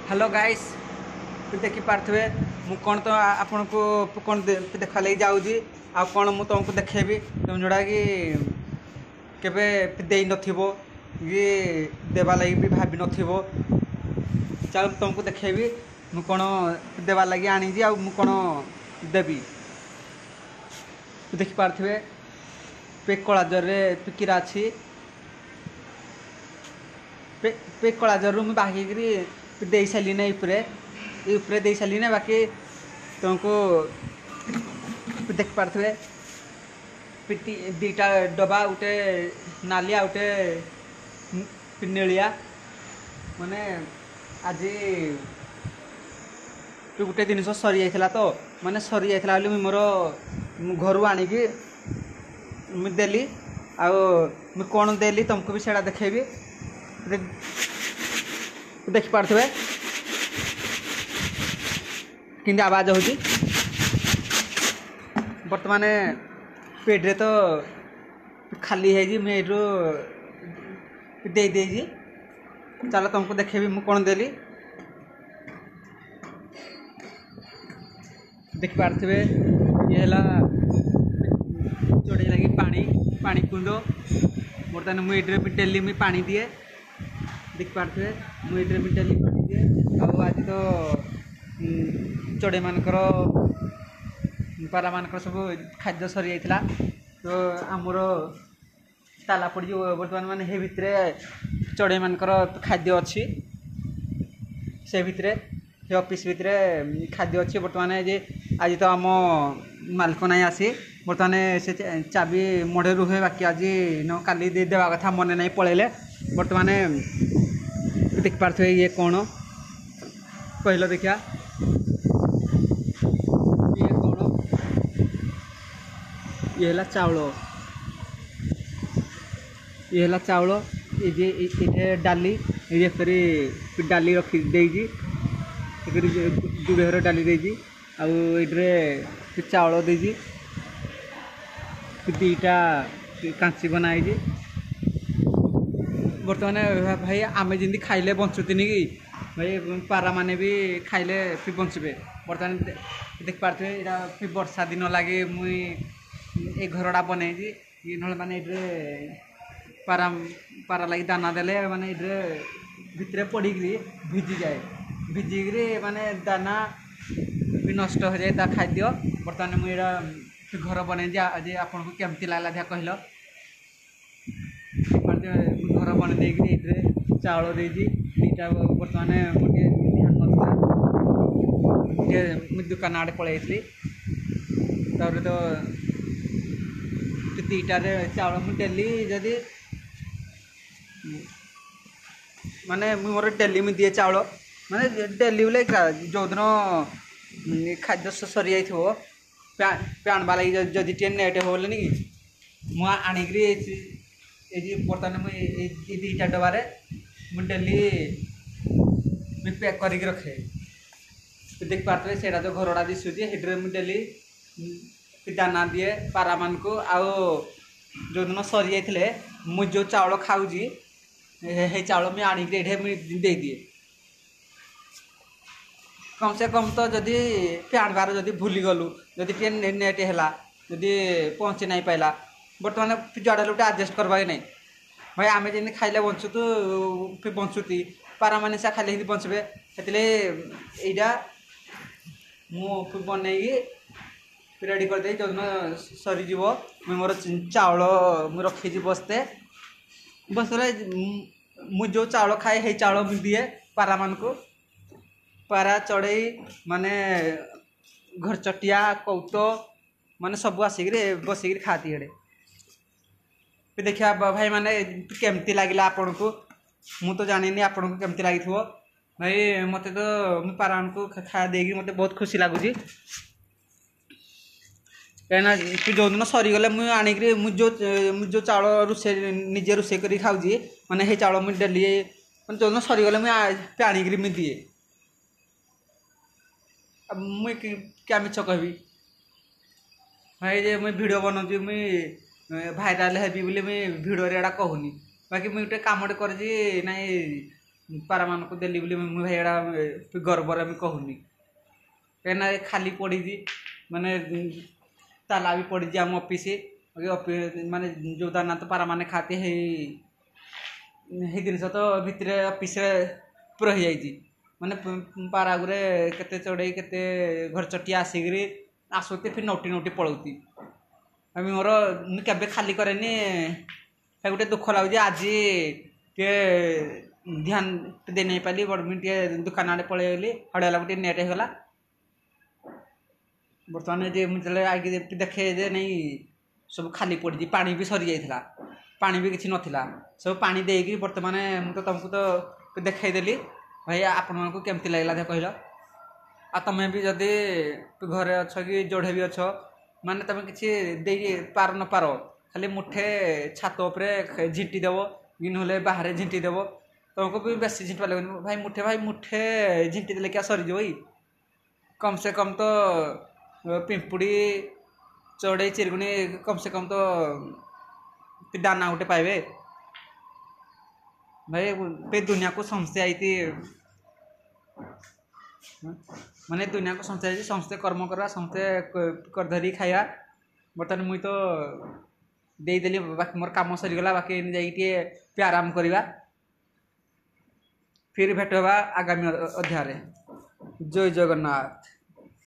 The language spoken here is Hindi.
हेलो गाइस देखी पारे मु कौन तो आपन को कौन देखा लगी जाऊँगी आ कौन मु तुमको देखेबी तुम जोड़ा कि केबे दे नथिबो ये देवा लगी भी भाभी नथिबो चल तुमको देखेबी मु कौन देवा लगी आनी आ मु कौन देवी देखी पारे पे कला जरे पिकिरा अच्छी पे कला जरू मुझे बाकी दे सारी ना यूपरे दे सारी ना बाकी तुमको देख पारे पिटी दीटा डबा गोटे नालिया गोटे नेलिया माने आज गोटे जिन सरी जाता तो माने सरी जाता मोर घर आणिकी देली आ कौन देली तुमको भी सेटा देखेबी देख पारे कि आवाज हो बर्तमान पेड्रे तो खाली है मुझे दे चलो तुमको देखेबी मु कौन देली देख पारे ये चढ़े लगी पानी पानी कुंड बर्तमान मुझे डेली मुझे पानी दिए देख पारे मुझे भी डेली पानी दिए आज तो चढ़े मानकर पारा मानकर सब खाद्य सरी जाता तो आमर ताला पड़ बर्तमान मान हे भितर चढ़े मानकर खाद्य अच्छी से भितर ऑफिस भितर खाद्य अच्छी बर्तमान जे आज तो आम मालिक ना आसी बर्तमान से चाबी मोड़े रुहे बाकी आज न काली देवा कथा मन नहीं पलैले बर्तमान देख पारे ये कौन कहल देखा ये कौन ये है चाउल ये है चाउल ये डाली ये डाली रखी जुड़े डाली देजी आउे चाउल देजी दीटा कांची बनाई बर्तमान भाई आम जमी खाइले बंचुतीन कि भाई पारा माने भी खाइले फिर बंचबे बर्तमान देख पारे यहाँ वर्षा दिन लगे मुई घरटा बनई ये माने पारा पारा लगी दाना देले माने भितर पड़ी भिजी जाए भिजिकी माने दाना भी नष्ट हो जाए खाद्य बर्तमान मुझे घर बनई आज आपन को केमती लगला देखा कहल घर बन देगी चाउल देजी दीटा बर्तमान गोटे ध्यान ना दुकान आड़े पलैली तापर तो दीटार चाउल मुझे डेली जदि माने मोर डेली मुझे दिए चाउल माने डेली बोले जो दिन खाद्य सरी जाइए प्याणवा लगे जदि टे नेट हो कि मुझे आणिकी ये बर्तमान मुझे दीटा डबारे मुझे डेली पैक करके रखे देख पारे से जो घरटा दिशुची से मुझे डेली दाना दिए पारा मान को जो दिन सरी जाते मुझे जो चाउल खाऊँगी हे चाउल मुझे आणिकी दे दिए कम से कम तो जदि प्याणबार जदि भूली गलु जदि टे नेट है जदि पहुँची नहीं पाइला बर्तमान जुआड़ा लोटे आडजस्ट करवा नहीं भाई आम जमी खाइले बंचुतु फिर बंचुती पारा माने से खाली बंचबे से यहाँ मुझे बनई रेडी करदे जो दिन सरीज मुझे मोर चाउल मुझे रखी बस्ते बसले मुझे जो चाउल खाए हे चाउल मुझे दिए पारा मान को पारा चढ़ई माने घर चटिया कौत माने सब आसिक बसिक खाती हेड़े देखिए भाई माने केमती लगे आपन को मु तो जानी आपन को केमती लगी भाई मत तो पारा को खा देगी मत बहुत खुशी लगुच कहीं जो दिन सरीगले मुझे आणिकी जो चाउल रोसे निजे रोसे कर खाऊँगी माने हे चाउल मुझे डेली जो दिन सरीगले मुझे आणिकी मुझे दिए मुई क्या मिछ कहबी भाई जे मुई वीडियो बनाऊँगी मुई भाइराल हेबी बोली मुई वीडियो एटा कहूनी बाकी मुई गोटे कामटे कर पारा मान को देली बोली मुझे भाई एड़ा गर्वर में कहूनी कहीं खाली पड़ी माने ताला भी पड़ी आम ऑफिस माने जो दाना तो पारा माने खाते है जिन तो भितर ऑफिस पूरा हो जाइए माने पारा गुरे केते चढ़ई केते घर चटिया आसिकी आसुती फिर नौटी नौटी पड़ौती मोर केवे खाली कैनि गोटे दुख लगुच आज टे ध्यान दे नहीं पाली बड़ टे दुकान आड़े पलैगली हड़गला गोटे नेट होगा बर्तमान मुझे आगे देखे जे नहीं सब खाली पड़ी पानी भी सरी जाइए पानी भी किसी नाला सब पानी देकी बर्तमान मुझे तुमको तो देखईदेली भाई आपण मानक केमती लगला कहल आ तमें भी जदि घरे अच्छ कि जोड़े भी अच्छ माने तुम किसी दे पार न पार खाली मुठे छात उपरे झिंटी देव कि ना बाहर झिंटी देव तुमको भी बेसी झिंटवा लगे भाई मुठे झिंटी देले क्या सरीज कम से कम तो पिंपुड़ी चढ़ई चिरगुणी कम से कम तो दाना गोटे पाइबे भाई पे दुनिया को समस्या आई माने दुनिया को समस्या आई समस्ते कर्म करवा समस्ते कर धरी खाया बर्तमान मुई तो देदेली बाकी मोर काम सरीगला बाकी जाइए आराम करवा फिर भेट होगा आगामी अध्याय जय जगन्नाथ।